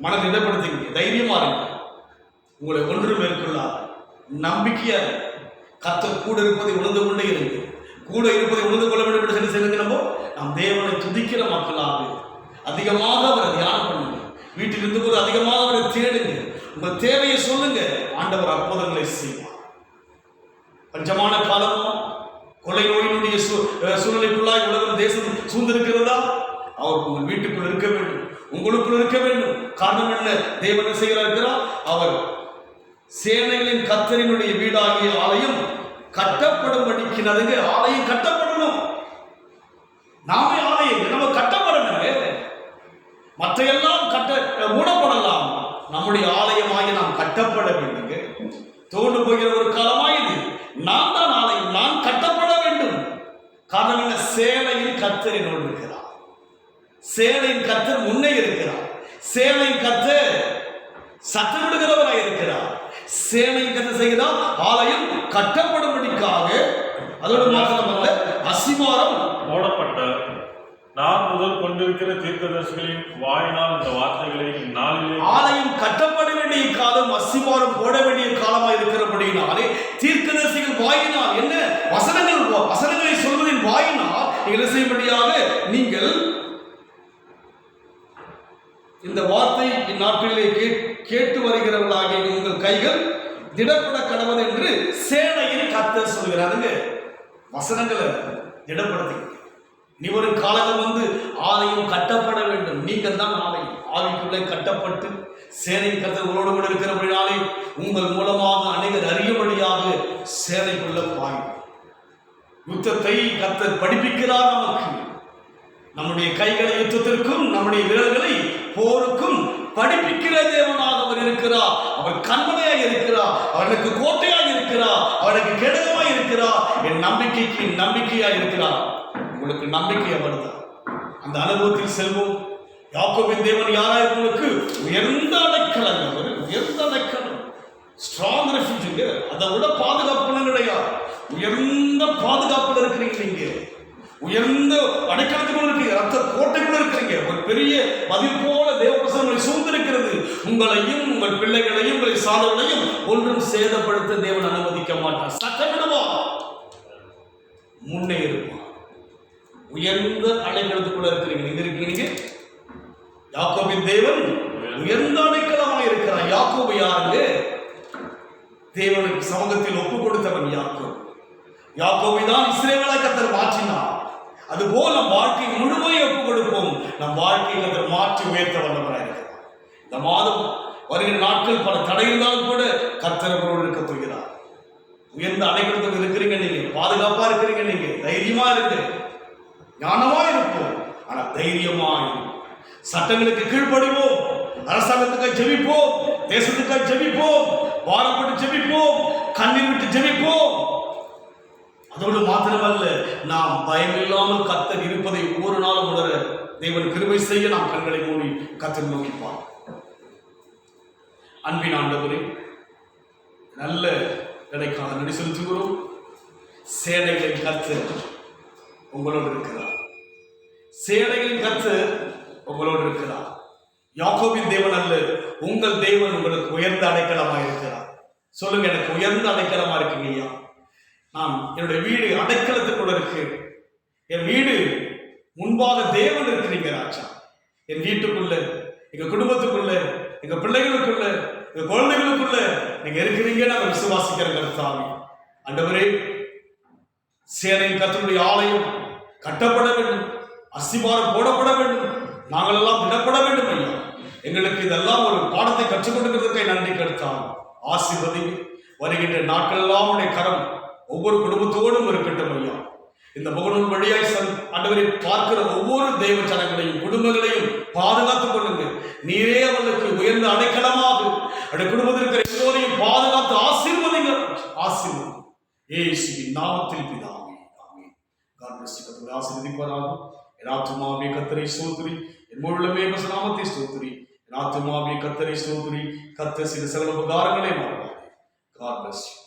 மனதை திடப்படுத்துங்க, தைரியமா இருங்க. உங்களை ஒன்று மேற்கொள்ளார். நம்பிக்கையா கர்த்தர் கூட இருப்பதை உணர்ந்து கொண்டே இருங்க. கூட இருப்பதை உணர்ந்து கொள்ள வேண்டும் என்று சொல்லி செல்லுங்க. நாம் தேவனை துதிக்கிற மக்களாக அதிகமாக அவரை தியானம் பண்ணுங்க. வீட்டில் இருந்து போது அதிகமாக அவரை தேடுங்க. உங்கள் தேவையை சொல்லுங்க. ஆண்டவர் அற்புதங்களை செய்வார். பஞ்சமான காலமா, கொலை நோயினுடைய சூழ்நிலைக்குள்ளாய் உலகம் தேசம் சூழ்ந்திருக்கிறதா? அவர் உங்கள் வீட்டுக்குள் இருக்க வேண்டும், உங்களுக்குள் இருக்க வேண்டும். காரணம் என்ன? தேவன் செய்கிறார். அவர் சேனைகளின் கர்த்தரினுடைய வீடாகிய ஆலயம் கட்டப்படும்படிக்கிறதுங்க. ஆலயம் கட்டப்படணும். நாமே ஆலயம் நம்ம கட்டப்படணும். மற்றையெல்லாம் மூடப்படலாம். நம்முடைய ஆலயமாகி நாம் கட்டப்பட வேண்டுங்க. தோண்டு போகிற ஒரு காலமாயுது. நான் தான் ஆலயம், நான் கட்டப்பட வேண்டும். காரணம் என்ன? சேனையின் கர்த்தர் என்னோடு இருக்கிறார். சேனையின் கர்த்தர் முன்னே இருக்கிறார். சேனையின் கர்த்தர் சத்தமிடுகிறவராய் இருக்கிறார். சேனையின் கர்த்தர் செய்கிறார். ஆலயம் கட்டப்படும்படிக்காக, அதோடு மாத்திரமல்ல, அஸ்திபாரம் போடப்பட்ட நான் முதல் கொண்டிருக்கிற தீர்க்கதரிசிகளின் வாயினால் இந்த வார்த்தைகளை இந்நாளிலே ஆலயம் கட்டப்பட வேண்டிய காலம், அஸ்திபாரம் போட வேண்டிய காலமாக இருக்கிறபடினாலே தீர்க்கதரிசிகள் வாயினால் என்ன வசனங்களை சொல்வதின் வாயினால் என்ன செய்யும்படியாக நீங்கள் இந்த வார்த்தை இந்நாட்களிலே கேட்டு வருகிறவர்களாகிய உங்கள் கைகள் திடப்பட கடவுள் என்று சேனையின் கர்த்தர் சொல்கிறாருங்க. வசனங்களை திடப்படுத்தி நீ ஒரு காலங்கள் ஆலயம் கட்டப்பட வேண்டும். நீங்கள் தான் ஆலயம். ஆவிக்குள்ளே கட்டப்பட்டு சேனையின் கர்த்தர் உங்களோடு கூட இருக்கிறபடினாலே உங்கள் மூலமாக அனைவர் அறியபடியாக சேனைக்குள்ள பாயும். யுத்தத்தை கர்த்தர் படிப்பிக்கிறார் நமக்கு. நம்முடைய கைகளை யுத்தத்திற்கும் நம்முடைய விரல்களை போருக்கும் படிப்பிக்கிற தேவனாக அவர் இருக்கிறார். அவர் கண்மனையாக இருக்கிறார். அவனுக்கு கோட்டையாக இருக்கிறார். அவனுக்கு கேடகமாக இருக்கிறார். என் நம்பிக்கைக்கு நம்பிக்கையாக இருக்கிறார். உங்களுக்கு நம்பிக்கை அவர்தான். அந்த அனுபவத்தில் செல்வோம். யாக்கோபின் தேவன் யாராய் உங்களுக்கு உயர்ந்த அடைக்கலம். அவர் உயர்ந்த அடைக்கலம், ஸ்ட்ராங் ரெஃப்யூஜிங்க. அதை விட பாதுகாப்பு கிடையாது. உயர்ந்த பாதுகாப்புல இருக்கிறீங்க. நீங்க உயர்ந்த அடைக்கலத்துக்குள்ள இருக்கீங்க. ரத்த கோட்டைக்குள்ள இருக்கிறீங்க. ஒரு பெரிய மதில் போல தேவபிரசனங்களை சூழ்ந்திருக்கிறது. உங்களையும் உங்கள் பிள்ளைகளையும் உங்களை சாதனையும் ஒன்றும் சேதப்படுத்த தேவன் அனுமதிக்க மாட்டார். சட்டமிடுவார், முன்னே இருப்பார். உயர்ந்த அடைக்கலத்துக்குள்ள இருக்கிறீங்க. எங்க இருக்கிறீங்க? யாக்கோபின் தேவன் உயர்ந்த அடைக்கலமாக இருக்கிறார். யாக்கோபு யாருங்க? தேவனுக்கு சமூகத்தில் ஒப்பு கொடுத்தவன் யாக்கோபு. யாக்கோபை தான் இஸ்ரவேலாய் கர்த்தர் மாற்றினார். அதுபோல் நம் வாழ்க்கை முழுமையை ஒப்பு கொடுப்போம். நம் வாழ்க்கையை கர்த்தர் மாற்றி உயர்த்த வல்லவராக இருக்கிறார். இந்த மாதம் வருகிற நாட்கள் பல தடை இருந்தாலும் கூட கர்த்தர் அவரோடு இருக்க போகிறார். உயர்ந்த அடைக்கலத்தில் இருக்கிறீங்க. நீங்க பாதுகாப்பா இருக்கிறீங்க. நீங்க தைரியமா இருக்கு, ஞானமா இருப்போம். ஆனா தைரியமா இருக்கும். சட்டங்களுக்கு கீழ்ப்படிவோம். அரசாங்கத்துக்காக ஜெபிப்போம். தேசத்துக்காக ஜெபிப்போம். பாரப்பட்டு ஜெபிப்போம். கண்ணீர் விட்டு ஜெபிப்போம். அதோடு மாத்திரமல்ல, நாம் பயமில்லாமல் கர்த்தர் இருப்பதை ஒவ்வொரு நாளும் உணர தேவன் கிருபை செய்ய நாம் கண்களை மூடி கர்த்தர் நோக்கிப்பார். அன்பின் ஆண்டவரே, நல்ல கிடைக்காத நடி செலுத்துகிறோம். சேனைகளின் கர்த்தர் உங்களோடு இருக்கிறார். சேனைகளின் கர்த்தர் உங்களோடு இருக்கிறார். யாக்கோபின் தேவன் அல்ல, உங்கள் தேவன் உங்களுக்கு உயர்ந்த அடைக்கலமா இருக்கிறார். சொல்லுங்க, எனக்கு உயர்ந்த அடைக்கலமா இருக்குங்க ஐயா. நான் என்னுடைய வீடு அடைக்கலத்துக்குள்ள இருக்கு. என் வீடு முன்பாக தேவன் இருக்கிறீங்க ராஜா. என் வீட்டுக்குள்ள, எங்க குடும்பத்துக்குள்ள, எங்க பிள்ளைகளுக்குள்ள, எங்க குழந்தைகளுக்குள்ள நீங்க இருக்கிறீங்க. நாங்கள் விசுவாசிக்கிற கர்த்தாவே. ஆண்டவரே, சேனையின் கர்த்தருடைய ஆலயம் கட்டப்பட வேண்டும். அஸ்திபாரம் போடப்பட வேண்டும். நாங்கள் எல்லாம் விடப்பட வேண்டும் ஐயா. எங்களுக்கு இதெல்லாம் ஒரு பாடத்தை கற்றுக் கொடுக்கிறதுக்கு நன்றி கர்த்தாவே. ஆசீர்வதிங்க. வருகின்ற நாட்கள் எல்லாம் உடைய கரம் ஒவ்வொரு குடும்பத்தோடும் இருக்கட்டும் ஐயா. இந்த முகநூல் வழியாய் ஆண்டவரை பார்க்கிற ஒவ்வொரு தெய்வ ஜனங்களையும் குடும்பங்களையும் பாதுகாத்துக் கொள்ளுங்க. நீரே அவர்களுக்கு உயர்ந்த அடைக்கலமாக அந்த குடும்பத்தில் இருக்கிற எல்லோரையும் பாதுகாத்து ஆசீர்வதிங்க. ஆசீர்வதி இயேசுவின் நாமத்தில் பிதாவே, ஆமென். God bless you. கர்த்தர் ஆசீர்வதிப்பாராக. என் ஆத்துமாவே கர்த்தரை ஸ்தோத்திரி, என் முழுமே நாமத்தை ஸ்தோத்திரி. என் ஆத்துமாவே கர்த்தரை ஸ்தோத்திரி. கர்த்தர் செய்த சகல உபகாரங்களை மறவாதே. God bless you.